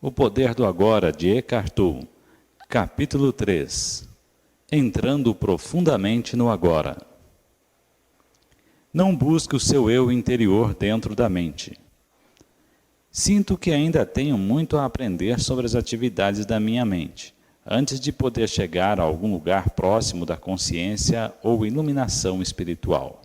O Poder do Agora, de Eckhart Tolle, capítulo 3. Entrando profundamente no agora. Não busque o seu eu interior dentro da mente. Sinto que ainda tenho muito a aprender sobre as atividades da minha mente, antes de poder chegar a algum lugar próximo da consciência ou iluminação espiritual.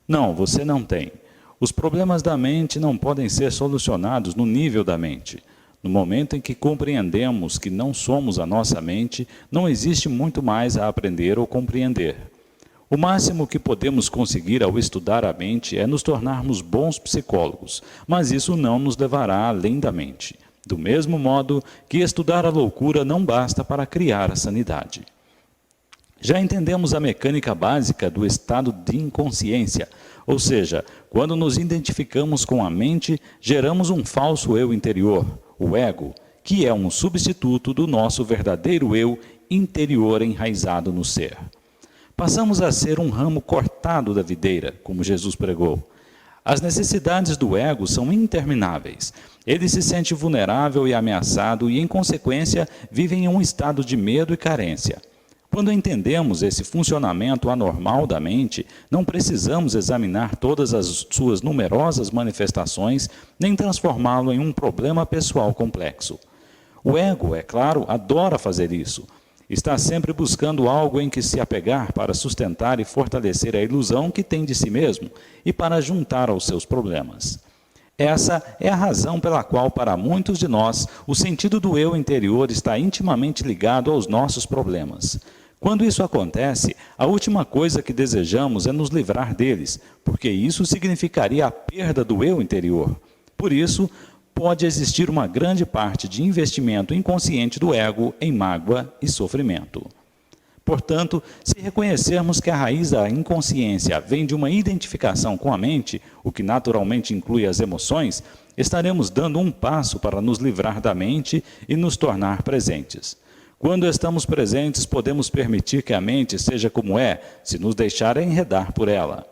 Não, você não tem. Os problemas da mente não podem ser solucionados no nível da mente. No momento em que compreendemos que não somos a nossa mente, não existe muito mais a aprender ou compreender. O máximo que podemos conseguir ao estudar a mente é nos tornarmos bons psicólogos, mas isso não nos levará além da mente. Do mesmo modo que estudar a loucura não basta para criar a sanidade. Já entendemos a mecânica básica do estado de inconsciência, ou seja, quando nos identificamos com a mente, geramos um falso eu interior, o ego, que é um substituto do nosso verdadeiro eu interior enraizado no ser. Passamos a ser um ramo cortado da videira, como Jesus pregou. As necessidades do ego são intermináveis. Ele se sente vulnerável e ameaçado e, em consequência, vive em um estado de medo e carência. Quando entendemos esse funcionamento anormal da mente, não precisamos examinar todas as suas numerosas manifestações, nem transformá-lo em um problema pessoal complexo. O ego, é claro, adora fazer isso. Está sempre buscando algo em que se apegar para sustentar e fortalecer a ilusão que tem de si mesmo e para juntar aos seus problemas. Essa é a razão pela qual, para muitos de nós, o sentido do eu interior está intimamente ligado aos nossos problemas. Quando isso acontece, a última coisa que desejamos é nos livrar deles, porque isso significaria a perda do eu interior. Por isso, pode existir uma grande parte de investimento inconsciente do ego em mágoa e sofrimento. Portanto, se reconhecermos que a raiz da inconsciência vem de uma identificação com a mente, o que naturalmente inclui as emoções, estaremos dando um passo para nos livrar da mente e nos tornar presentes. Quando estamos presentes, podemos permitir que a mente seja como é, se nos deixar enredar por ela.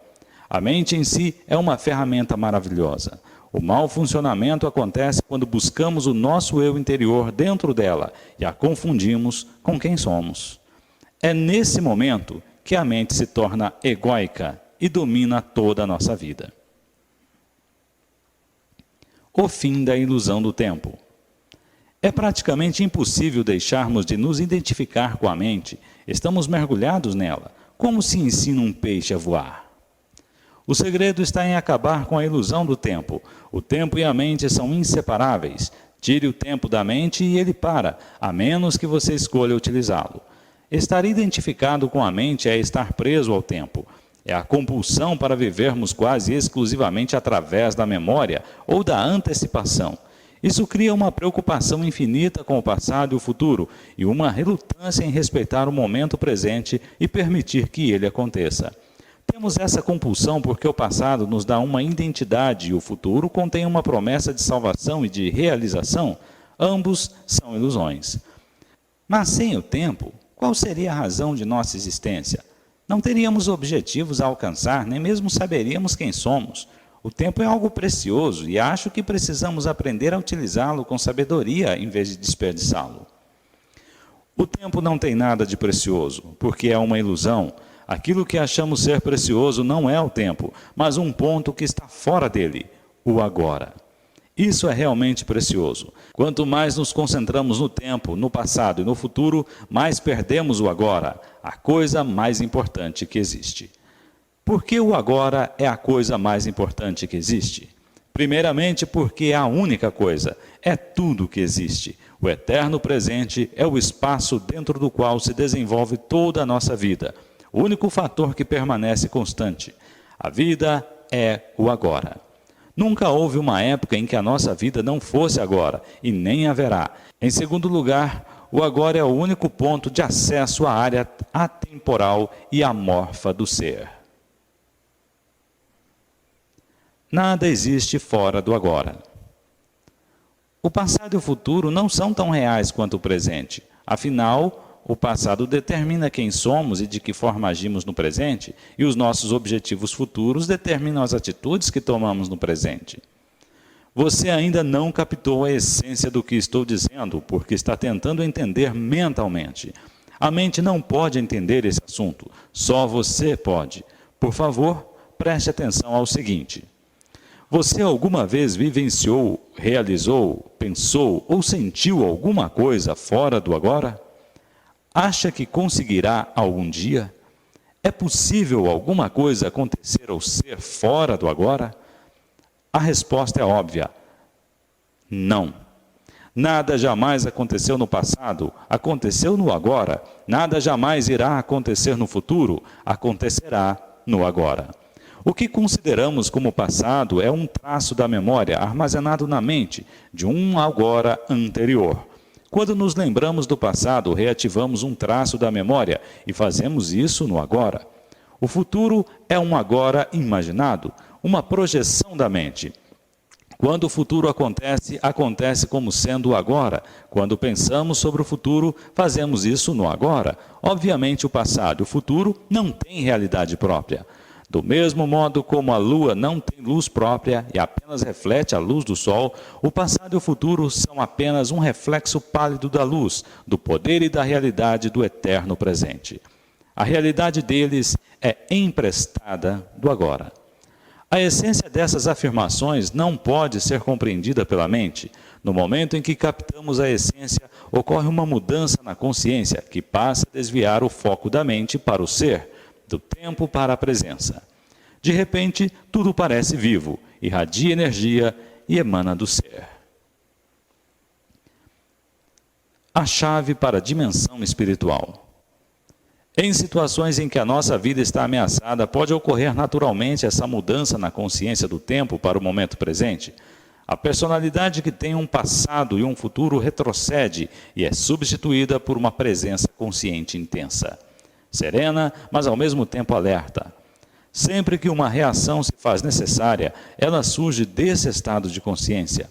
A mente em si é uma ferramenta maravilhosa. O mau funcionamento acontece quando buscamos o nosso eu interior dentro dela e a confundimos com quem somos. É nesse momento que a mente se torna egóica e domina toda a nossa vida. O fim da ilusão do tempo. É praticamente impossível deixarmos de nos identificar com a mente. Estamos mergulhados nela, como se ensina um peixe a voar. O segredo está em acabar com a ilusão do tempo. O tempo e a mente são inseparáveis. Tire o tempo da mente e ele para, a menos que você escolha utilizá-lo. Estar identificado com a mente é estar preso ao tempo. É a compulsão para vivermos quase exclusivamente através da memória ou da antecipação. Isso cria uma preocupação infinita com o passado e o futuro e uma relutância em respeitar o momento presente e permitir que ele aconteça. Temos essa compulsão porque o passado nos dá uma identidade e o futuro contém uma promessa de salvação e de realização. Ambos são ilusões. Mas sem o tempo, qual seria a razão de nossa existência? Não teríamos objetivos a alcançar, nem mesmo saberíamos quem somos. O tempo é algo precioso e acho que precisamos aprender a utilizá-lo com sabedoria em vez de desperdiçá-lo. O tempo não tem nada de precioso, porque é uma ilusão. Aquilo que achamos ser precioso não é o tempo, mas um ponto que está fora dele, o agora. Isso é realmente precioso. Quanto mais nos concentramos no tempo, no passado e no futuro, mais perdemos o agora, a coisa mais importante que existe. Por que o agora é a coisa mais importante que existe? Primeiramente, porque é a única coisa, é tudo que existe. O eterno presente é o espaço dentro do qual se desenvolve toda a nossa vida. O único fator que permanece constante. A vida é o agora. Nunca houve uma época em que a nossa vida não fosse agora, e nem haverá. Em segundo lugar, o agora é o único ponto de acesso à área atemporal e amorfa do ser. Nada existe fora do agora. O passado e o futuro não são tão reais quanto o presente. Afinal, o passado determina quem somos e de que forma agimos no presente, e os nossos objetivos futuros determinam as atitudes que tomamos no presente. Você ainda não captou a essência do que estou dizendo, porque está tentando entender mentalmente. A mente não pode entender esse assunto, só você pode. Por favor, preste atenção ao seguinte. Você alguma vez vivenciou, realizou, pensou ou sentiu alguma coisa fora do agora? Acha que conseguirá algum dia? É possível alguma coisa acontecer ou ser fora do agora? A resposta é óbvia. Não. Nada jamais aconteceu no passado, aconteceu no agora. Nada jamais irá acontecer no futuro, acontecerá no agora. O que consideramos como passado é um traço da memória armazenado na mente de um agora anterior. Quando nos lembramos do passado, reativamos um traço da memória e fazemos isso no agora. O futuro é um agora imaginado, uma projeção da mente. Quando o futuro acontece, acontece como sendo o agora. Quando pensamos sobre o futuro, fazemos isso no agora. Obviamente, o passado e o futuro não têm realidade própria. Do mesmo modo como a lua não tem luz própria e apenas reflete a luz do sol, o passado e o futuro são apenas um reflexo pálido da luz, do poder e da realidade do eterno presente. A realidade deles é emprestada do agora. A essência dessas afirmações não pode ser compreendida pela mente. No momento em que captamos a essência, ocorre uma mudança na consciência que passa a desviar o foco da mente para o ser, do tempo para a presença. De repente, tudo parece vivo, irradia energia e emana do ser. A chave para a dimensão espiritual. Em situações em que a nossa vida está ameaçada, pode ocorrer naturalmente essa mudança na consciência do tempo para o momento presente. A personalidade que tem um passado e um futuro retrocede e é substituída por uma presença consciente intensa. Serena, mas ao mesmo tempo alerta. Sempre que uma reação se faz necessária, ela surge desse estado de consciência.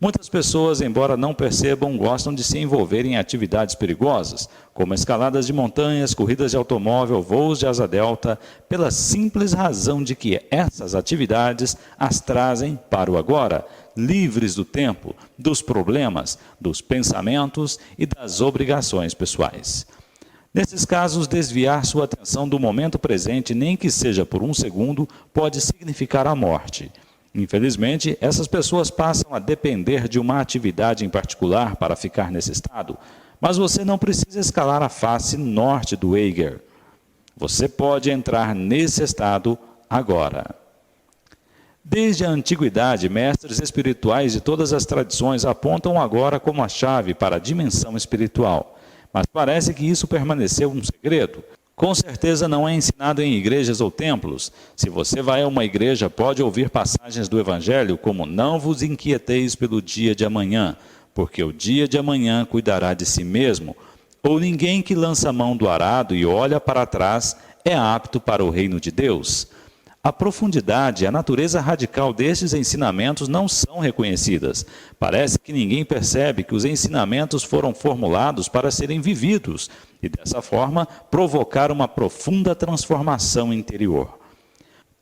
Muitas pessoas, embora não percebam, gostam de se envolver em atividades perigosas, como escaladas de montanhas, corridas de automóvel, voos de asa delta, pela simples razão de que essas atividades as trazem para o agora, livres do tempo, dos problemas, dos pensamentos e das obrigações pessoais. Nesses casos, desviar sua atenção do momento presente, nem que seja por um segundo, pode significar a morte. Infelizmente, essas pessoas passam a depender de uma atividade em particular para ficar nesse estado, mas você não precisa escalar a face norte do Eiger. Você pode entrar nesse estado agora. Desde a antiguidade, mestres espirituais de todas as tradições apontam agora como a chave para a dimensão espiritual. Mas parece que isso permaneceu um segredo. Com certeza não é ensinado em igrejas ou templos. Se você vai a uma igreja, pode ouvir passagens do Evangelho como não vos inquieteis pelo dia de amanhã, porque o dia de amanhã cuidará de si mesmo. Ou ninguém que lança a mão do arado e olha para trás é apto para o reino de Deus. A profundidade e a natureza radical destes ensinamentos não são reconhecidas. Parece que ninguém percebe que os ensinamentos foram formulados para serem vividos e, dessa forma, provocar uma profunda transformação interior.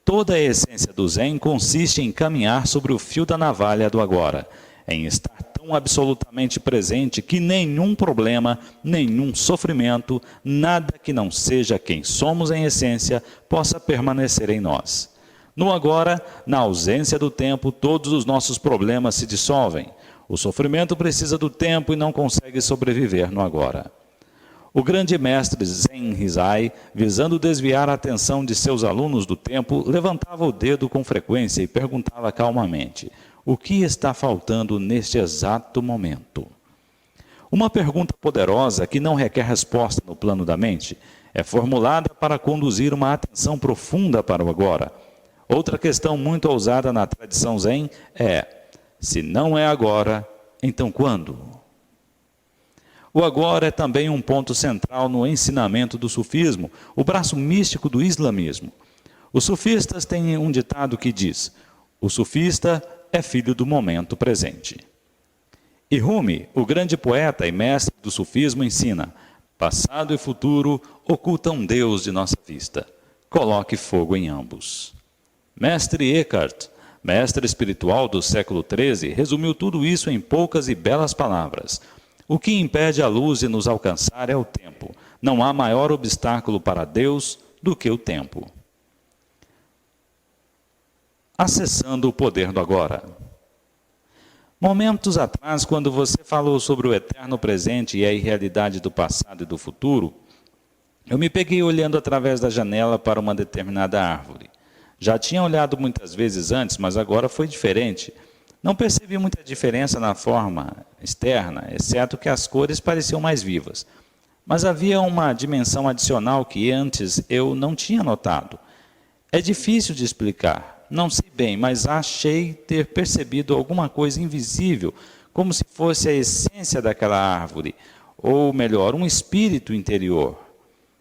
Toda a essência do Zen consiste em caminhar sobre o fio da navalha do agora, em estar tão absolutamente presente que nenhum problema, nenhum sofrimento, nada que não seja quem somos em essência, possa permanecer em nós. No agora, na ausência do tempo, todos os nossos problemas se dissolvem. O sofrimento precisa do tempo e não consegue sobreviver no agora. O grande mestre Zen Rizai, visando desviar a atenção de seus alunos do tempo, levantava o dedo com frequência e perguntava calmamente: o que está faltando neste exato momento? Uma pergunta poderosa que não requer resposta no plano da mente, é formulada para conduzir uma atenção profunda para o agora. Outra questão muito ousada na tradição Zen é: se não é agora, então quando? O agora é também um ponto central no ensinamento do sufismo, o braço místico do islamismo. Os sufistas têm um ditado que diz: o sufista é filho do momento presente. E Rumi, o grande poeta e mestre do sufismo, ensina: passado e futuro ocultam Deus de nossa vista. Coloque fogo em ambos. Mestre Eckhart, mestre espiritual do século XIII, resumiu tudo isso em poucas e belas palavras. O que impede a luz de nos alcançar é o tempo. Não há maior obstáculo para Deus do que o tempo. Acessando o poder do agora. Momentos atrás, quando você falou sobre o eterno presente e a irrealidade do passado e do futuro, eu me peguei olhando através da janela para uma determinada árvore. Já tinha olhado muitas vezes antes, mas agora foi diferente. Não percebi muita diferença na forma externa, exceto que as cores pareciam mais vivas. Mas havia uma dimensão adicional que antes eu não tinha notado. É difícil de explicar, não sei bem, mas achei ter percebido alguma coisa invisível, como se fosse a essência daquela árvore, ou melhor, um espírito interior.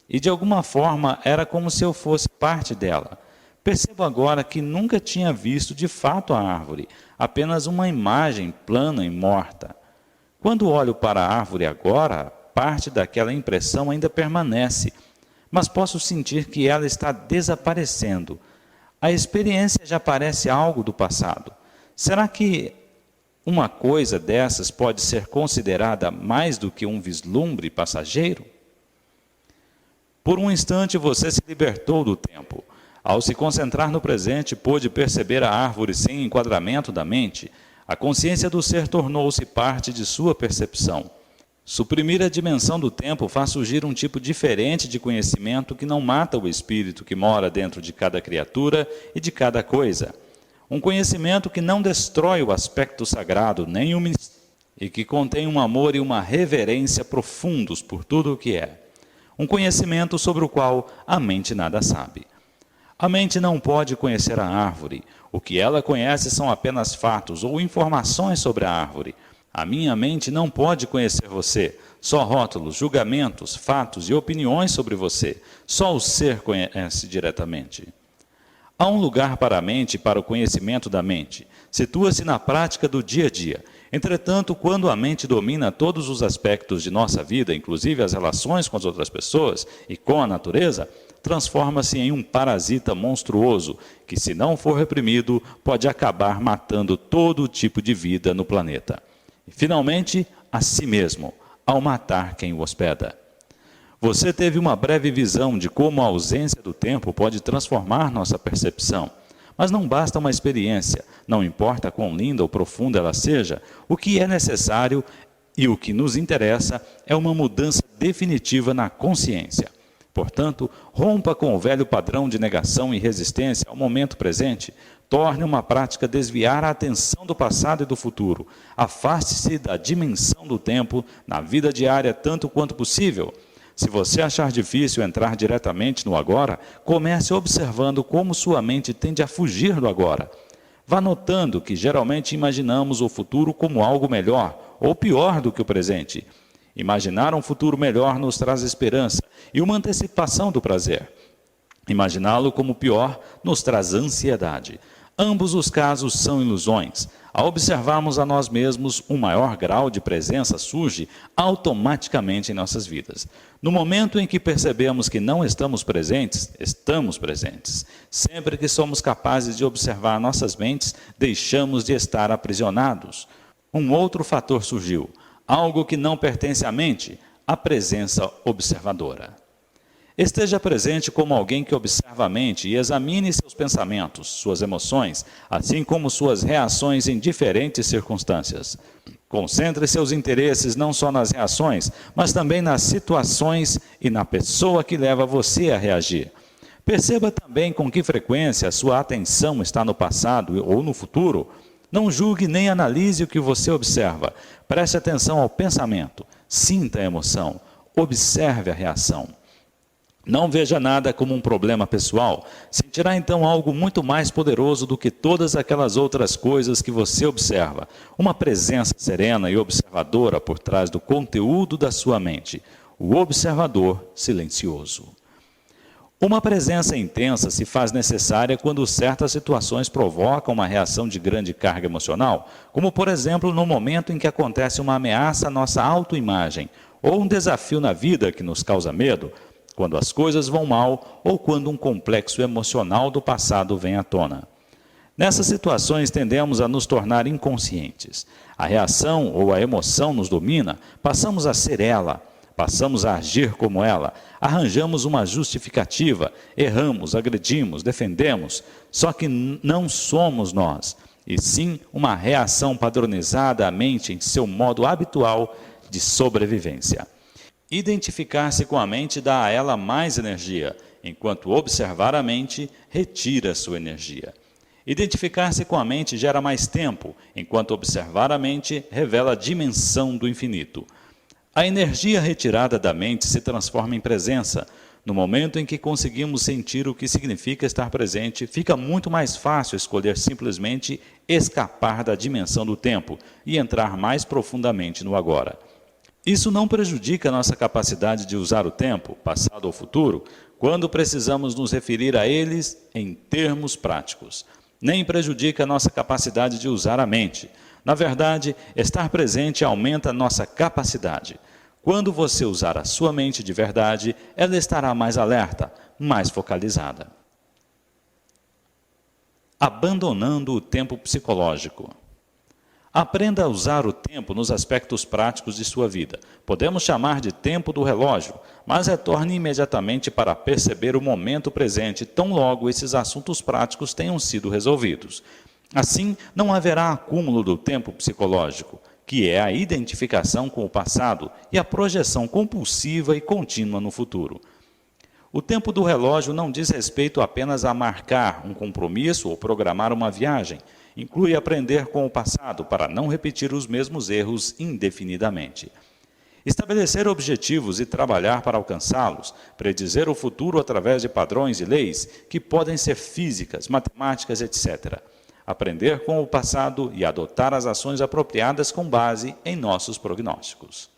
E de alguma forma era como se eu fosse parte dela. Percebo agora que nunca tinha visto de fato a árvore, apenas uma imagem plana e morta. Quando olho para a árvore agora, parte daquela impressão ainda permanece, mas posso sentir que ela está desaparecendo. A experiência já parece algo do passado. Será que uma coisa dessas pode ser considerada mais do que um vislumbre passageiro? Por um instante você se libertou do tempo. Ao se concentrar no presente, pôde perceber a árvore sem enquadramento da mente. A consciência do ser tornou-se parte de sua percepção. Suprimir a dimensão do tempo faz surgir um tipo diferente de conhecimento que não mata o espírito que mora dentro de cada criatura e de cada coisa. Um conhecimento que não destrói o aspecto sagrado nem o e que contém um amor e uma reverência profundos por tudo o que é. Um conhecimento sobre o qual a mente nada sabe. A mente não pode conhecer a árvore. O que ela conhece são apenas fatos ou informações sobre a árvore. A minha mente não pode conhecer você. Só rótulos, julgamentos, fatos e opiniões sobre você. Só o ser conhece diretamente. Há um lugar para a mente e para o conhecimento da mente. Situa-se na prática do dia a dia. Entretanto, quando a mente domina todos os aspectos de nossa vida, inclusive as relações com as outras pessoas e com a natureza, transforma-se em um parasita monstruoso que, se não for reprimido, pode acabar matando todo tipo de vida no planeta. E, finalmente, a si mesmo, ao matar quem o hospeda. Você teve uma breve visão de como a ausência do tempo pode transformar nossa percepção. Mas não basta uma experiência, não importa quão linda ou profunda ela seja, o que é necessário e o que nos interessa é uma mudança definitiva na consciência. Portanto, rompa com o velho padrão de negação e resistência ao momento presente. Torne uma prática desviar a atenção do passado e do futuro. Afaste-se da dimensão do tempo na vida diária tanto quanto possível. Se você achar difícil entrar diretamente no agora, comece observando como sua mente tende a fugir do agora. Vá notando que geralmente imaginamos o futuro como algo melhor ou pior do que o presente. Imaginar um futuro melhor nos traz esperança e uma antecipação do prazer. Imaginá-lo como pior nos traz ansiedade. Ambos os casos são ilusões. Ao observarmos a nós mesmos, um maior grau de presença surge automaticamente em nossas vidas. No momento em que percebemos que não estamos presentes, estamos presentes. Sempre que somos capazes de observar nossas mentes, deixamos de estar aprisionados. Um outro fator surgiu, algo que não pertence à mente, a presença observadora. Esteja presente como alguém que observa a mente e examine seus pensamentos, suas emoções, assim como suas reações em diferentes circunstâncias. Concentre seus interesses não só nas reações, mas também nas situações e na pessoa que leva você a reagir. Perceba também com que frequência a sua atenção está no passado ou no futuro. Não julgue nem analise o que você observa. Preste atenção ao pensamento, sinta a emoção, observe a reação. Não veja nada como um problema pessoal. Sentirá então algo muito mais poderoso do que todas aquelas outras coisas que você observa. Uma presença serena e observadora por trás do conteúdo da sua mente. O observador silencioso. Uma presença intensa se faz necessária quando certas situações provocam uma reação de grande carga emocional, como por exemplo no momento em que acontece uma ameaça à nossa autoimagem, ou um desafio na vida que nos causa medo, quando as coisas vão mal ou quando um complexo emocional do passado vem à tona. Nessas situações, tendemos a nos tornar inconscientes. A reação ou a emoção nos domina, passamos a ser ela, passamos a agir como ela, arranjamos uma justificativa, erramos, agredimos, defendemos, só que não somos nós, e sim uma reação padronizada à mente em seu modo habitual de sobrevivência. Identificar-se com a mente dá a ela mais energia, enquanto observar a mente retira sua energia. Identificar-se com a mente gera mais tempo, enquanto observar a mente revela a dimensão do infinito. A energia retirada da mente se transforma em presença. No momento em que conseguimos sentir o que significa estar presente, fica muito mais fácil escolher simplesmente escapar da dimensão do tempo e entrar mais profundamente no agora. Isso não prejudica nossa capacidade de usar o tempo, passado ou futuro, quando precisamos nos referir a eles em termos práticos. Nem prejudica nossa capacidade de usar a mente. Na verdade, estar presente aumenta nossa capacidade. Quando você usar a sua mente de verdade, ela estará mais alerta, mais focalizada. Abandonando o tempo psicológico. Aprenda a usar o tempo nos aspectos práticos de sua vida. Podemos chamar de tempo do relógio, mas retorne imediatamente para perceber o momento presente, tão logo esses assuntos práticos tenham sido resolvidos. Assim, não haverá acúmulo do tempo psicológico, que é a identificação com o passado e a projeção compulsiva e contínua no futuro. O tempo do relógio não diz respeito apenas a marcar um compromisso ou programar uma viagem. Inclui aprender com o passado para não repetir os mesmos erros indefinidamente. Estabelecer objetivos e trabalhar para alcançá-los, predizer o futuro através de padrões e leis que podem ser físicas, matemáticas, etc. Aprender com o passado e adotar as ações apropriadas com base em nossos prognósticos.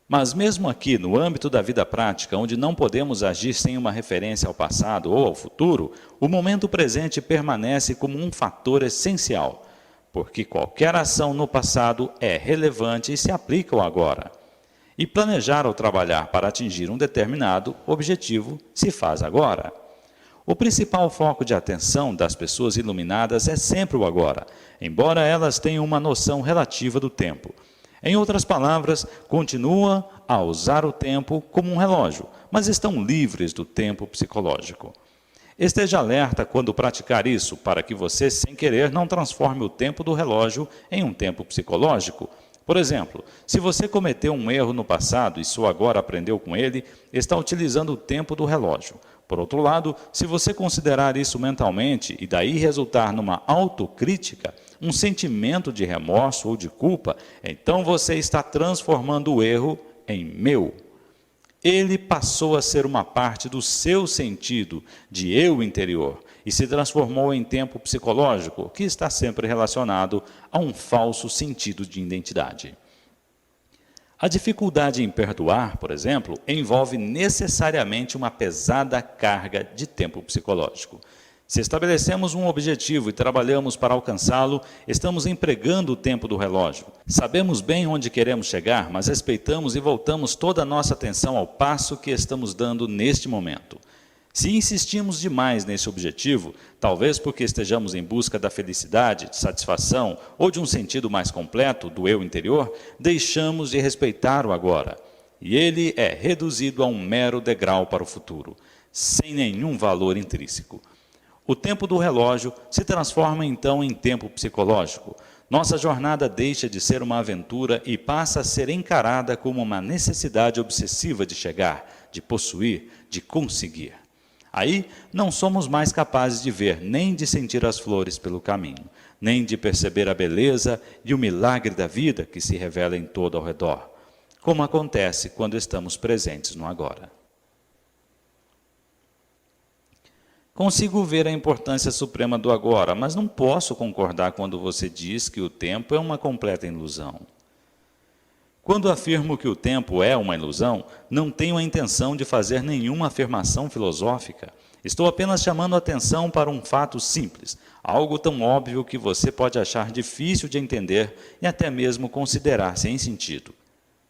Mas mesmo aqui, no âmbito da vida prática, onde não podemos agir sem uma referência ao passado ou ao futuro, o momento presente permanece como um fator essencial, porque qualquer ação no passado é relevante e se aplica ao agora. E planejar ou trabalhar para atingir um determinado objetivo se faz agora. O principal foco de atenção das pessoas iluminadas é sempre o agora, embora elas tenham uma noção relativa do tempo. Em outras palavras, continuam a usar o tempo como um relógio, mas estão livres do tempo psicológico. Esteja alerta quando praticar isso, para que você, sem querer, não transforme o tempo do relógio em um tempo psicológico. Por exemplo, se você cometeu um erro no passado e só agora aprendeu com ele, está utilizando o tempo do relógio. Por outro lado, se você considerar isso mentalmente e daí resultar numa autocrítica, um sentimento de remorso ou de culpa, então você está transformando o erro em meu. Ele passou a ser uma parte do seu sentido de eu interior e se transformou em tempo psicológico, que está sempre relacionado a um falso sentido de identidade. A dificuldade em perdoar, por exemplo, envolve necessariamente uma pesada carga de tempo psicológico. Se estabelecemos um objetivo e trabalhamos para alcançá-lo, estamos empregando o tempo do relógio. Sabemos bem onde queremos chegar, mas respeitamos e voltamos toda a nossa atenção ao passo que estamos dando neste momento. Se insistimos demais nesse objetivo, talvez porque estejamos em busca da felicidade, de satisfação ou de um sentido mais completo do eu interior, deixamos de respeitar o agora. E ele é reduzido a um mero degrau para o futuro, sem nenhum valor intrínseco. O tempo do relógio se transforma então em tempo psicológico. Nossa jornada deixa de ser uma aventura e passa a ser encarada como uma necessidade obsessiva de chegar, de possuir, de conseguir. Aí não somos mais capazes de ver nem de sentir as flores pelo caminho, nem de perceber a beleza e o milagre da vida que se revela em todo ao redor, como acontece quando estamos presentes no agora. Consigo ver a importância suprema do agora, mas não posso concordar quando você diz que o tempo é uma completa ilusão. Quando afirmo que o tempo é uma ilusão, não tenho a intenção de fazer nenhuma afirmação filosófica. Estou apenas chamando a atenção para um fato simples, algo tão óbvio que você pode achar difícil de entender e até mesmo considerar sem sentido.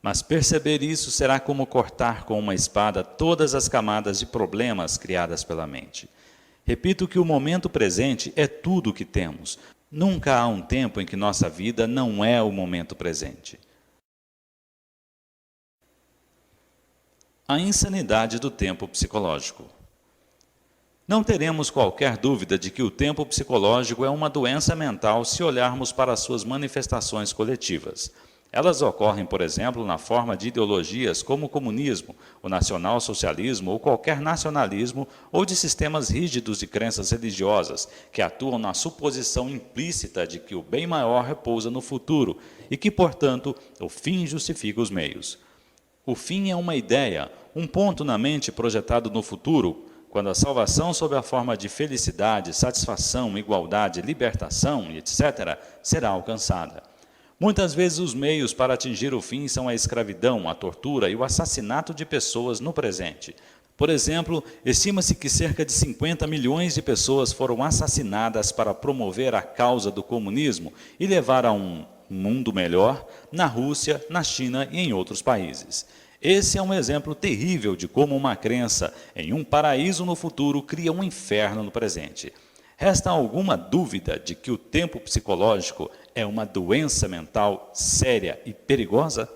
Mas perceber isso será como cortar com uma espada todas as camadas de problemas criadas pela mente. Repito que o momento presente é tudo o que temos. Nunca há um tempo em que nossa vida não é o momento presente. A insanidade do tempo psicológico. Não teremos qualquer dúvida de que o tempo psicológico é uma doença mental se olharmos para suas manifestações coletivas. Elas ocorrem, por exemplo, na forma de ideologias como o comunismo, o nacionalsocialismo ou qualquer nacionalismo, ou de sistemas rígidos de crenças religiosas, que atuam na suposição implícita de que o bem maior repousa no futuro e que, portanto, o fim justifica os meios. O fim é uma ideia, um ponto na mente projetado no futuro, quando a salvação sob a forma de felicidade, satisfação, igualdade, libertação, etc., será alcançada. Muitas vezes os meios para atingir o fim são a escravidão, a tortura e o assassinato de pessoas no presente. Por exemplo, estima-se que cerca de 50 milhões de pessoas foram assassinadas para promover a causa do comunismo e levar a um mundo melhor na Rússia, na China e em outros países. Esse é um exemplo terrível de como uma crença em um paraíso no futuro cria um inferno no presente. Resta alguma dúvida de que o tempo psicológico é uma doença mental séria e perigosa?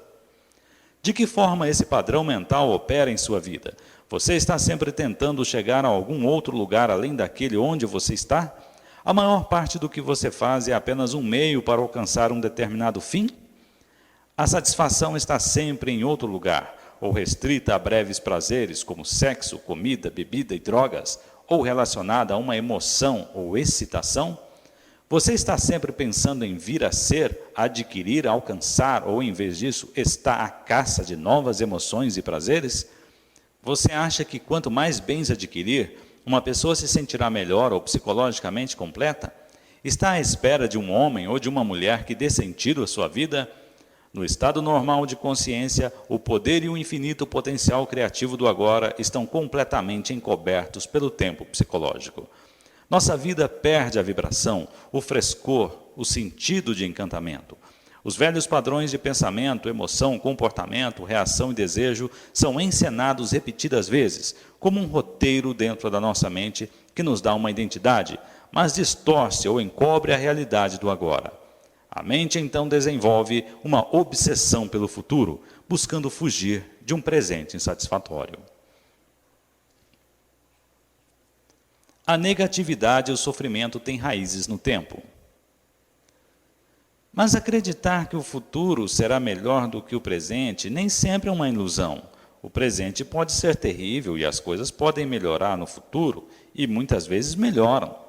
De que forma esse padrão mental opera em sua vida? Você está sempre tentando chegar a algum outro lugar além daquele onde você está? A maior parte do que você faz é apenas um meio para alcançar um determinado fim? A satisfação está sempre em outro lugar, ou restrita a breves prazeres como sexo, comida, bebida e drogas, ou relacionada a uma emoção ou excitação? Você está sempre pensando em vir a ser, adquirir, alcançar, ou em vez disso, está à caça de novas emoções e prazeres? Você acha que quanto mais bens adquirir, uma pessoa se sentirá melhor ou psicologicamente completa? Está à espera de um homem ou de uma mulher que dê sentido à sua vida? No estado normal de consciência, o poder e o infinito potencial criativo do agora estão completamente encobertos pelo tempo psicológico. Nossa vida perde a vibração, o frescor, o sentido de encantamento. Os velhos padrões de pensamento, emoção, comportamento, reação e desejo são encenados repetidas vezes, como um roteiro dentro da nossa mente que nos dá uma identidade, mas distorce ou encobre a realidade do agora. A mente então desenvolve uma obsessão pelo futuro, buscando fugir de um presente insatisfatório. A negatividade e o sofrimento têm raízes no tempo. Mas acreditar que o futuro será melhor do que o presente nem sempre é uma ilusão. O presente pode ser terrível e as coisas podem melhorar no futuro, e muitas vezes melhoram.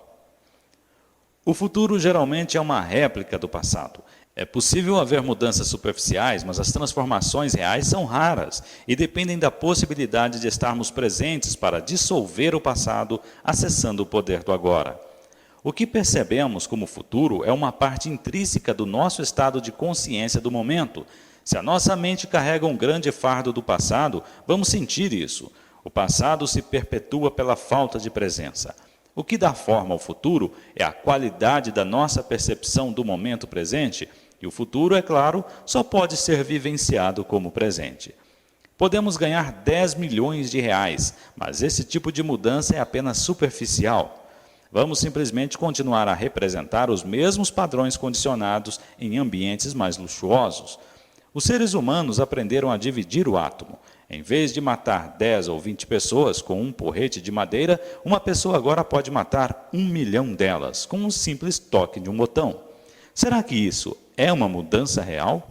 O futuro geralmente é uma réplica do passado. É possível haver mudanças superficiais, mas as transformações reais são raras e dependem da possibilidade de estarmos presentes para dissolver o passado, acessando o poder do agora. O que percebemos como futuro é uma parte intrínseca do nosso estado de consciência do momento. Se a nossa mente carrega um grande fardo do passado, vamos sentir isso. O passado se perpetua pela falta de presença. O que dá forma ao futuro é a qualidade da nossa percepção do momento presente, e o futuro, é claro, só pode ser vivenciado como presente. Podemos ganhar 10 milhões de reais, mas esse tipo de mudança é apenas superficial. Vamos simplesmente continuar a representar os mesmos padrões condicionados em ambientes mais luxuosos. Os seres humanos aprenderam a dividir o átomo. Em vez de matar 10 ou 20 pessoas com um porrete de madeira, uma pessoa agora pode matar 1 milhão delas, com um simples toque de um botão. Será que isso é uma mudança real?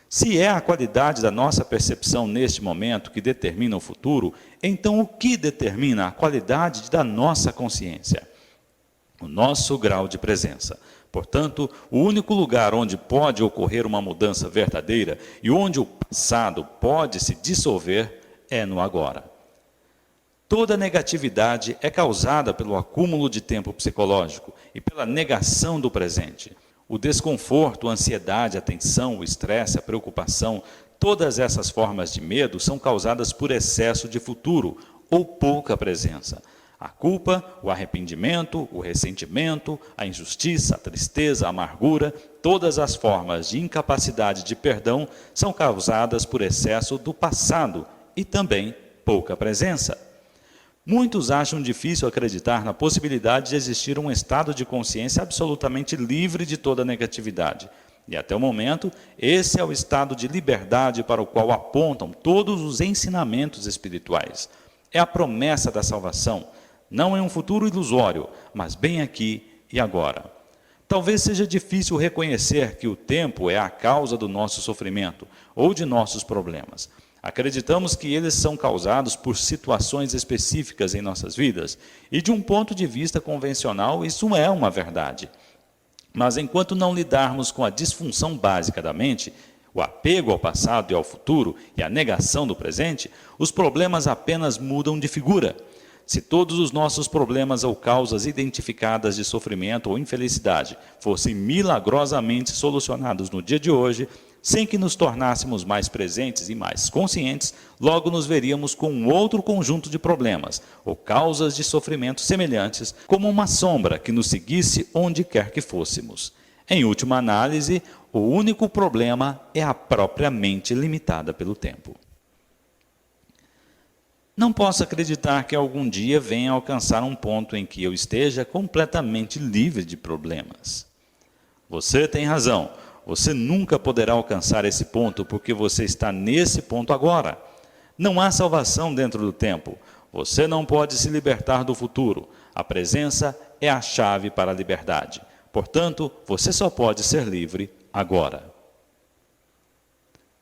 Se é a qualidade da nossa percepção neste momento que determina o futuro, então o que determina a qualidade da nossa consciência? O nosso grau de presença. Portanto, o único lugar onde pode ocorrer uma mudança verdadeira e onde o passado pode se dissolver é no agora. Toda negatividade é causada pelo acúmulo de tempo psicológico e pela negação do presente. O desconforto, a ansiedade, a tensão, o estresse, a preocupação, todas essas formas de medo são causadas por excesso de futuro ou pouca presença. A culpa, o arrependimento, o ressentimento, a injustiça, a tristeza, a amargura, todas as formas de incapacidade de perdão são causadas por excesso do passado e também pouca presença. Muitos acham difícil acreditar na possibilidade de existir um estado de consciência absolutamente livre de toda negatividade. E até o momento, esse é o estado de liberdade para o qual apontam todos os ensinamentos espirituais. É a promessa da salvação, não em um futuro ilusório, mas bem aqui e agora. Talvez seja difícil reconhecer que o tempo é a causa do nosso sofrimento ou de nossos problemas. Acreditamos que eles são causados por situações específicas em nossas vidas, e de um ponto de vista convencional, isso é uma verdade. Mas enquanto não lidarmos com a disfunção básica da mente, o apego ao passado e ao futuro e a negação do presente, os problemas apenas mudam de figura. Se todos os nossos problemas ou causas identificadas de sofrimento ou infelicidade fossem milagrosamente solucionados no dia de hoje, sem que nos tornássemos mais presentes e mais conscientes, logo nos veríamos com um outro conjunto de problemas ou causas de sofrimento semelhantes, como uma sombra que nos seguisse onde quer que fôssemos. Em última análise, o único problema é a própria mente limitada pelo tempo. Não posso acreditar que algum dia venha alcançar um ponto em que eu esteja completamente livre de problemas. Você tem razão. Você nunca poderá alcançar esse ponto porque você está nesse ponto agora. Não há salvação dentro do tempo. Você não pode se libertar do futuro. A presença é a chave para a liberdade. Portanto, você só pode ser livre agora.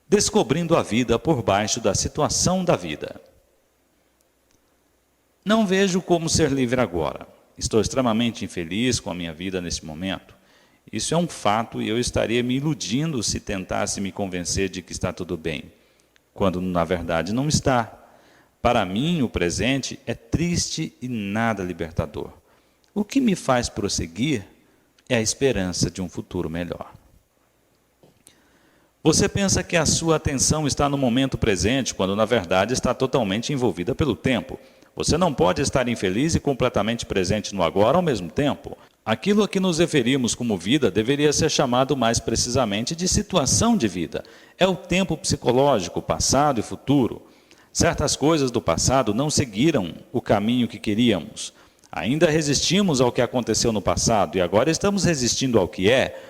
Descobrindo a vida por baixo da situação da vida. Não vejo como ser livre agora. Estou extremamente infeliz com a minha vida nesse momento. Isso é um fato e eu estaria me iludindo se tentasse me convencer de que está tudo bem, quando na verdade não está. Para mim, o presente é triste e nada libertador. O que me faz prosseguir é a esperança de um futuro melhor. Você pensa que a sua atenção está no momento presente, quando na verdade está totalmente envolvida pelo tempo. Você não pode estar infeliz e completamente presente no agora ao mesmo tempo. Aquilo a que nos referimos como vida deveria ser chamado mais precisamente de situação de vida. É o tempo psicológico, passado e futuro. Certas coisas do passado não seguiram o caminho que queríamos. Ainda resistimos ao que aconteceu no passado e agora estamos resistindo ao que é.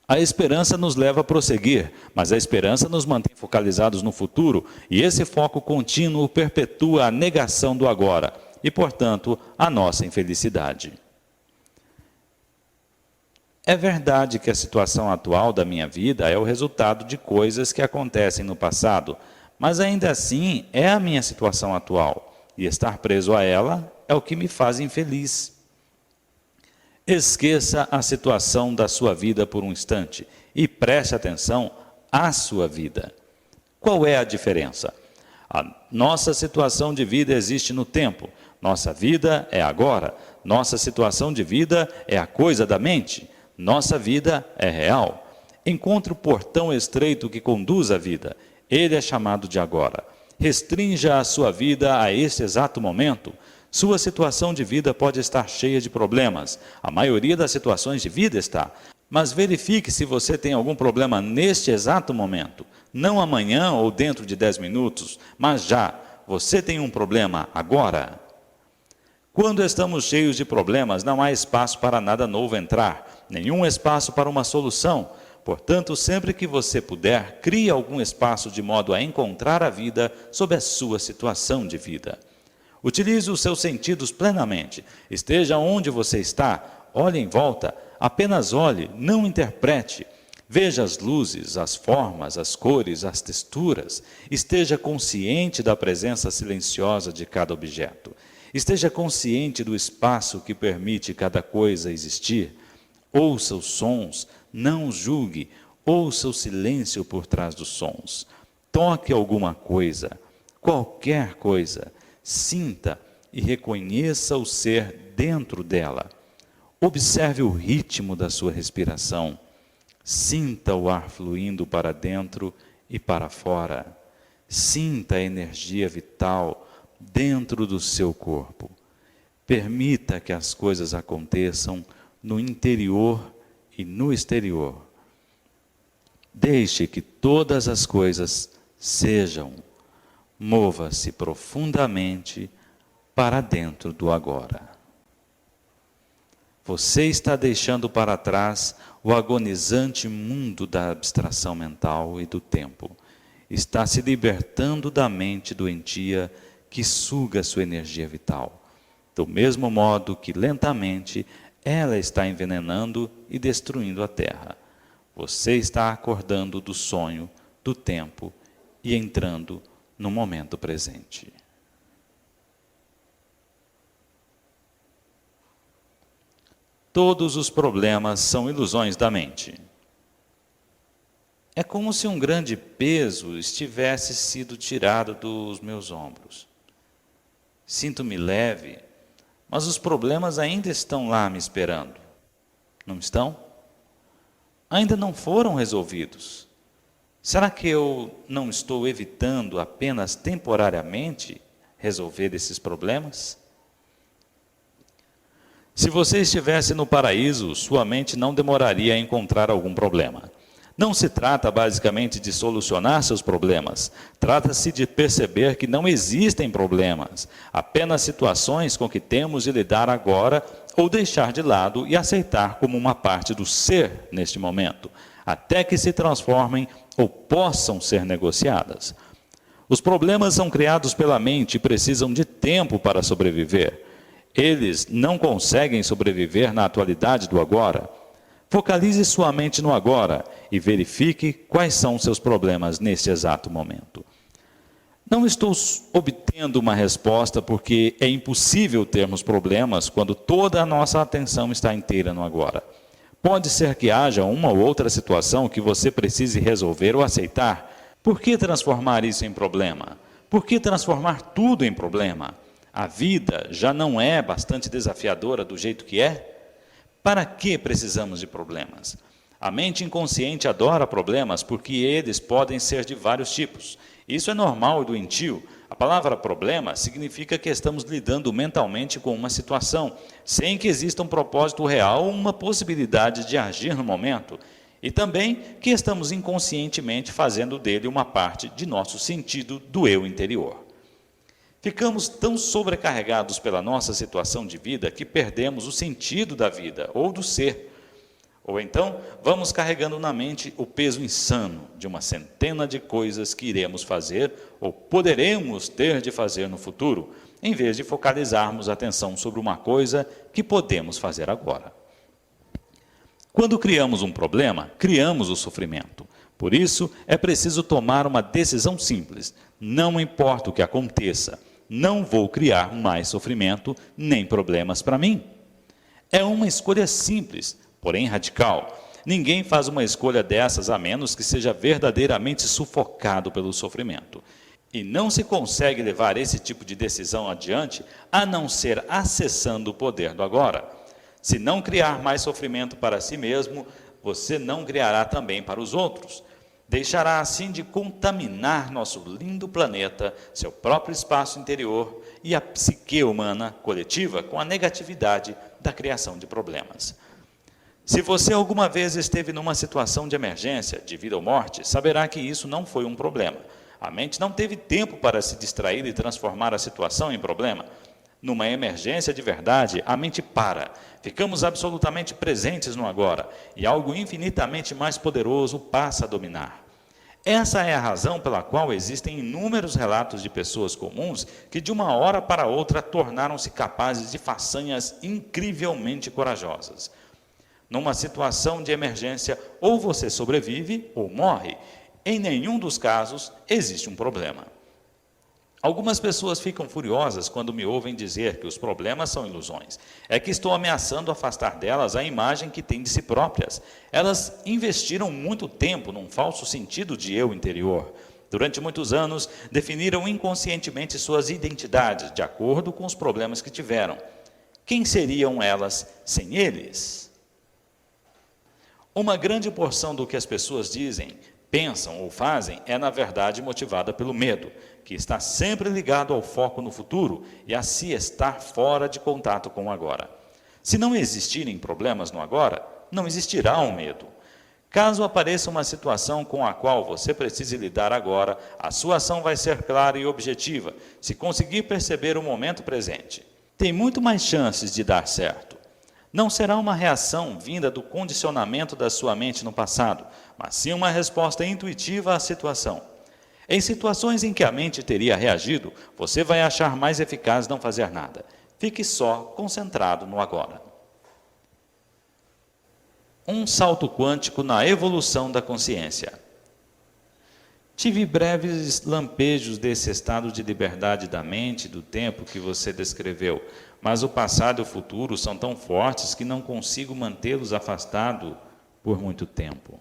A esperança nos leva a prosseguir, mas a esperança nos mantém focalizados no futuro e esse foco contínuo perpetua a negação do agora e, portanto, a nossa infelicidade. É verdade que a situação atual da minha vida é o resultado de coisas que acontecem no passado, mas ainda assim é a minha situação atual, e estar preso a ela é o que me faz infeliz. Esqueça a situação da sua vida por um instante e preste atenção à sua vida. Qual é a diferença? A nossa situação de vida existe no tempo, nossa vida é agora, nossa situação de vida é a coisa da mente. Nossa vida é real. Encontre o portão estreito que conduz à vida. Ele é chamado de agora. Restrinja a sua vida a este exato momento. Sua situação de vida pode estar cheia de problemas. A maioria das situações de vida está. Mas verifique se você tem algum problema neste exato momento. Não amanhã ou dentro de 10 minutos, mas já. Você tem um problema agora. Quando estamos cheios de problemas, não há espaço para nada novo entrar, nenhum espaço para uma solução. Portanto, sempre que você puder, crie algum espaço de modo a encontrar a vida sob a sua situação de vida. Utilize os seus sentidos plenamente. Esteja onde você está, olhe em volta, apenas olhe, não interprete. Veja as luzes, as formas, as cores, as texturas. Esteja consciente da presença silenciosa de cada objeto. Esteja consciente do espaço que permite cada coisa existir. Ouça os sons, não os julgue. Ouça o silêncio por trás dos sons. Toque alguma coisa, qualquer coisa. Sinta e reconheça o ser dentro dela. Observe o ritmo da sua respiração. Sinta o ar fluindo para dentro e para fora. Sinta a energia vital dentro do seu corpo. Permita que as coisas aconteçam no interior e no exterior. Deixe que todas as coisas sejam. Mova-se profundamente para dentro do agora. Você está deixando para trás o agonizante mundo da abstração mental e do tempo. Está se libertando da mente doentia que suga sua energia vital. Do mesmo modo que lentamente ela está envenenando e destruindo a Terra. Você está acordando do sonho, do tempo e entrando no momento presente. Todos os problemas são ilusões da mente. É como se um grande peso estivesse sido tirado dos meus ombros. Sinto-me leve, mas os problemas ainda estão lá me esperando. Não estão? Ainda não foram resolvidos. Será que eu não estou evitando apenas temporariamente resolver esses problemas? Se você estivesse no paraíso, sua mente não demoraria a encontrar algum problema. Não se trata basicamente de solucionar seus problemas. Trata-se de perceber que não existem problemas, apenas situações com que temos de lidar agora ou deixar de lado e aceitar como uma parte do ser neste momento, até que se transformem ou possam ser negociadas. Os problemas são criados pela mente e precisam de tempo para sobreviver. Eles não conseguem sobreviver na atualidade do agora. Focalize sua mente no agora e verifique quais são seus problemas neste exato momento. Não estou obtendo uma resposta porque é impossível termos problemas quando toda a nossa atenção está inteira no agora. Pode ser que haja uma ou outra situação que você precise resolver ou aceitar. Por que transformar isso em problema? Por que transformar tudo em problema? A vida já não é bastante desafiadora do jeito que é? Para que precisamos de problemas? A mente inconsciente adora problemas porque eles podem ser de vários tipos. Isso é normal e doentio. A palavra problema significa que estamos lidando mentalmente com uma situação, sem que exista um propósito real ou uma possibilidade de agir no momento. E também que estamos inconscientemente fazendo dele uma parte de nosso sentido do eu interior. Ficamos tão sobrecarregados pela nossa situação de vida que perdemos o sentido da vida ou do ser. Ou então, vamos carregando na mente o peso insano de uma centena de coisas que iremos fazer ou poderemos ter de fazer no futuro, em vez de focalizarmos a atenção sobre uma coisa que podemos fazer agora. Quando criamos um problema, criamos o sofrimento. Por isso, é preciso tomar uma decisão simples. Não importa o que aconteça, não vou criar mais sofrimento nem problemas para mim. É uma escolha simples, porém radical. Ninguém faz uma escolha dessas a menos que seja verdadeiramente sufocado pelo sofrimento. E não se consegue levar esse tipo de decisão adiante a não ser acessando o poder do agora. Se não criar mais sofrimento para si mesmo, você não criará também para os outros. Deixará assim de contaminar nosso lindo planeta, seu próprio espaço interior e a psique humana coletiva com a negatividade da criação de problemas. Se você alguma vez esteve numa situação de emergência, de vida ou morte, saberá que isso não foi um problema. A mente não teve tempo para se distrair e transformar a situação em problema. Numa emergência de verdade, a mente para. Ficamos absolutamente presentes no agora e algo infinitamente mais poderoso passa a dominar. Essa é a razão pela qual existem inúmeros relatos de pessoas comuns que de uma hora para outra tornaram-se capazes de façanhas incrivelmente corajosas. Numa situação de emergência, ou você sobrevive ou morre. Em nenhum dos casos existe um problema. Algumas pessoas ficam furiosas quando me ouvem dizer que os problemas são ilusões. É que estou ameaçando afastar delas a imagem que têm de si próprias. Elas investiram muito tempo num falso sentido de eu interior. Durante muitos anos, definiram inconscientemente suas identidades de acordo com os problemas que tiveram. Quem seriam elas sem eles? Uma grande porção do que as pessoas dizem, pensam ou fazem é, na verdade, motivada pelo medo, que está sempre ligado ao foco no futuro e a se estar fora de contato com o agora. Se não existirem problemas no agora, não existirá um medo. Caso apareça uma situação com a qual você precise lidar agora, a sua ação vai ser clara e objetiva, se conseguir perceber o momento presente. Tem muito mais chances de dar certo. Não será uma reação vinda do condicionamento da sua mente no passado, mas sim uma resposta intuitiva à situação. Em situações em que a mente teria reagido, você vai achar mais eficaz não fazer nada. Fique só concentrado no agora. Um salto quântico na evolução da consciência. Tive breves lampejos desse estado de liberdade da mente e do tempo que você descreveu, mas o passado e o futuro são tão fortes que não consigo mantê-los afastados por muito tempo.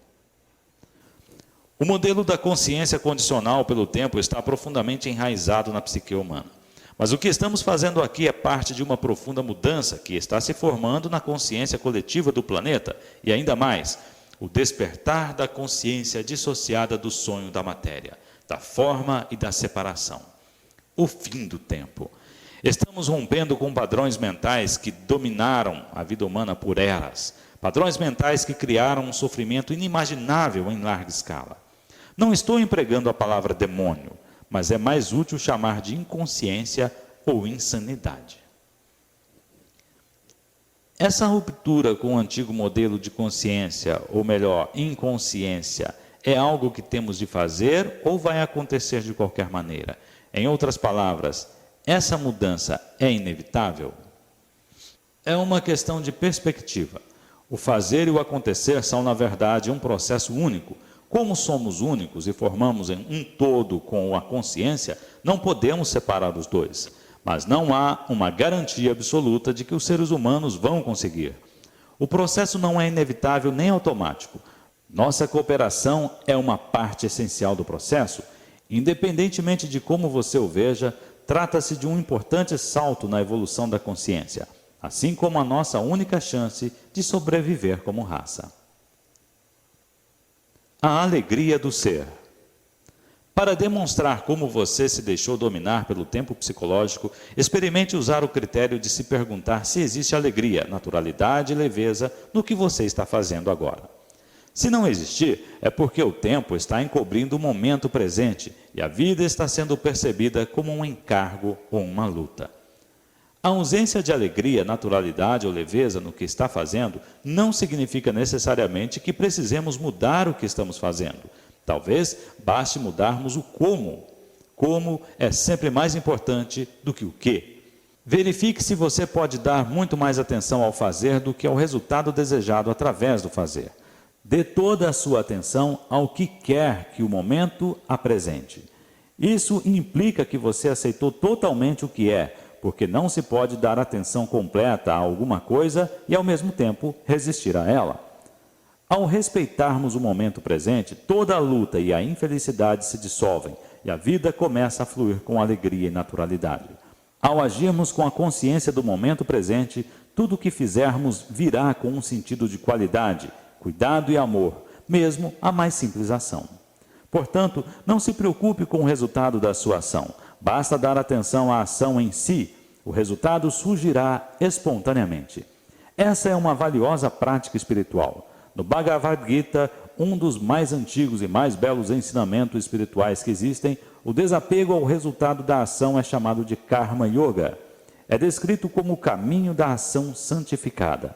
O modelo da consciência condicional pelo tempo está profundamente enraizado na psique humana. Mas o que estamos fazendo aqui é parte de uma profunda mudança que está se formando na consciência coletiva do planeta e ainda mais, o despertar da consciência dissociada do sonho da matéria, da forma e da separação. O fim do tempo. Estamos rompendo com padrões mentais que dominaram a vida humana por eras, padrões mentais que criaram um sofrimento inimaginável em larga escala. Não estou empregando a palavra demônio, mas é mais útil chamar de inconsciência ou insanidade. Essa ruptura com o antigo modelo de consciência, ou melhor, inconsciência, é algo que temos de fazer ou vai acontecer de qualquer maneira? Em outras palavras, essa mudança é inevitável? É uma questão de perspectiva. O fazer e o acontecer são, na verdade, um processo único. Como somos únicos e formamos um todo com a consciência, não podemos separar os dois. Mas não há uma garantia absoluta de que os seres humanos vão conseguir. O processo não é inevitável nem automático. Nossa cooperação é uma parte essencial do processo. Independentemente de como você o veja, trata-se de um importante salto na evolução da consciência, assim como a nossa única chance de sobreviver como raça. A alegria do ser. Para demonstrar como você se deixou dominar pelo tempo psicológico, experimente usar o critério de se perguntar se existe alegria, naturalidade e leveza no que você está fazendo agora. Se não existir, é porque o tempo está encobrindo o momento presente e a vida está sendo percebida como um encargo ou uma luta. A ausência de alegria, naturalidade ou leveza no que está fazendo não significa necessariamente que precisemos mudar o que estamos fazendo. Talvez baste mudarmos o como. Como é sempre mais importante do que o que. Verifique se você pode dar muito mais atenção ao fazer do que ao resultado desejado através do fazer. Dê toda a sua atenção ao que quer que o momento apresente. Isso implica que você aceitou totalmente o que é, porque não se pode dar atenção completa a alguma coisa e, ao mesmo tempo, resistir a ela. Ao respeitarmos o momento presente, toda a luta e a infelicidade se dissolvem e a vida começa a fluir com alegria e naturalidade. Ao agirmos com a consciência do momento presente, tudo o que fizermos virá com um sentido de qualidade, cuidado e amor, mesmo a mais simples ação. Portanto, não se preocupe com o resultado da sua ação. Basta dar atenção à ação em si, o resultado surgirá espontaneamente. Essa é uma valiosa prática espiritual. No Bhagavad Gita, um dos mais antigos e mais belos ensinamentos espirituais que existem, o desapego ao resultado da ação é chamado de Karma Yoga. É descrito como o caminho da ação santificada.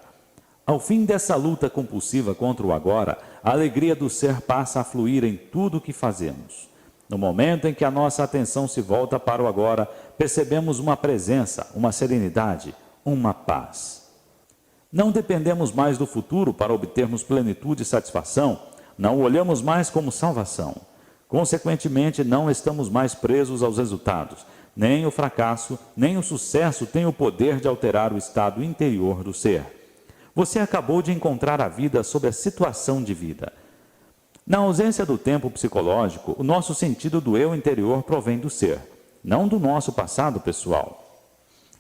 Ao fim dessa luta compulsiva contra o agora, a alegria do ser passa a fluir em tudo o que fazemos. No momento em que a nossa atenção se volta para o agora, percebemos uma presença, uma serenidade, uma paz. Não dependemos mais do futuro para obtermos plenitude e satisfação, não o olhamos mais como salvação. Consequentemente, não estamos mais presos aos resultados. Nem o fracasso, nem o sucesso têm o poder de alterar o estado interior do ser. Você acabou de encontrar a vida sob a situação de vida. Na ausência do tempo psicológico, o nosso sentido do eu interior provém do ser, não do nosso passado pessoal.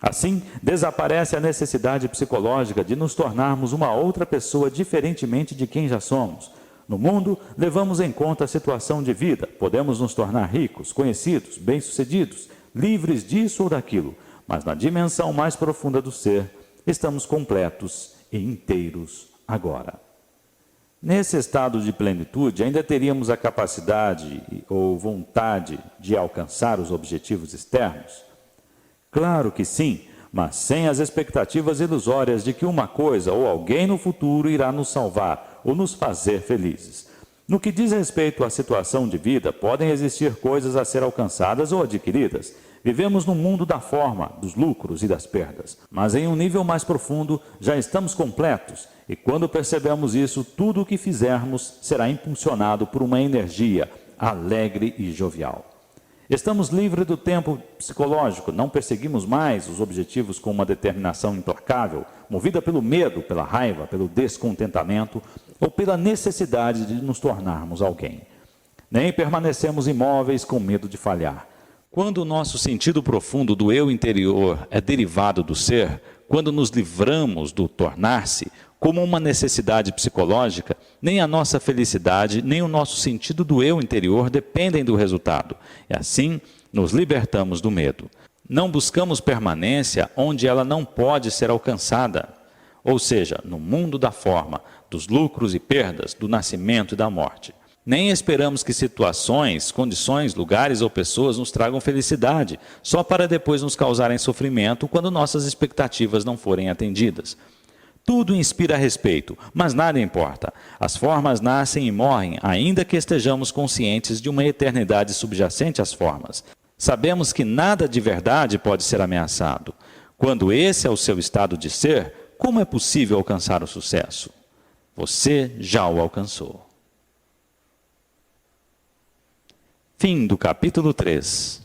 Assim, desaparece a necessidade psicológica de nos tornarmos uma outra pessoa diferentemente de quem já somos. No mundo, levamos em conta a situação de vida, podemos nos tornar ricos, conhecidos, bem-sucedidos, livres disso ou daquilo, mas na dimensão mais profunda do ser, estamos completos e inteiros agora. Nesse estado de plenitude, ainda teríamos a capacidade ou vontade de alcançar os objetivos externos? Claro que sim, mas sem as expectativas ilusórias de que uma coisa ou alguém no futuro irá nos salvar ou nos fazer felizes. No que diz respeito à situação de vida, podem existir coisas a ser alcançadas ou adquiridas. Vivemos no mundo da forma, dos lucros e das perdas. Mas em um nível mais profundo, já estamos completos. E quando percebemos isso, tudo o que fizermos será impulsionado por uma energia alegre e jovial. Estamos livres do tempo psicológico, não perseguimos mais os objetivos com uma determinação implacável, movida pelo medo, pela raiva, pelo descontentamento ou pela necessidade de nos tornarmos alguém. Nem permanecemos imóveis com medo de falhar. Quando o nosso sentido profundo do eu interior é derivado do ser, quando nos livramos do tornar-se como uma necessidade psicológica, nem a nossa felicidade, nem o nosso sentido do eu interior dependem do resultado. E assim, nos libertamos do medo. Não buscamos permanência onde ela não pode ser alcançada, ou seja, no mundo da forma, dos lucros e perdas, do nascimento e da morte. Nem esperamos que situações, condições, lugares ou pessoas nos tragam felicidade, só para depois nos causarem sofrimento quando nossas expectativas não forem atendidas. Tudo inspira respeito, mas nada importa. As formas nascem e morrem, ainda que estejamos conscientes de uma eternidade subjacente às formas. Sabemos que nada de verdade pode ser ameaçado. Quando esse é o seu estado de ser, como é possível alcançar o sucesso? Você já o alcançou. Fim do capítulo 3.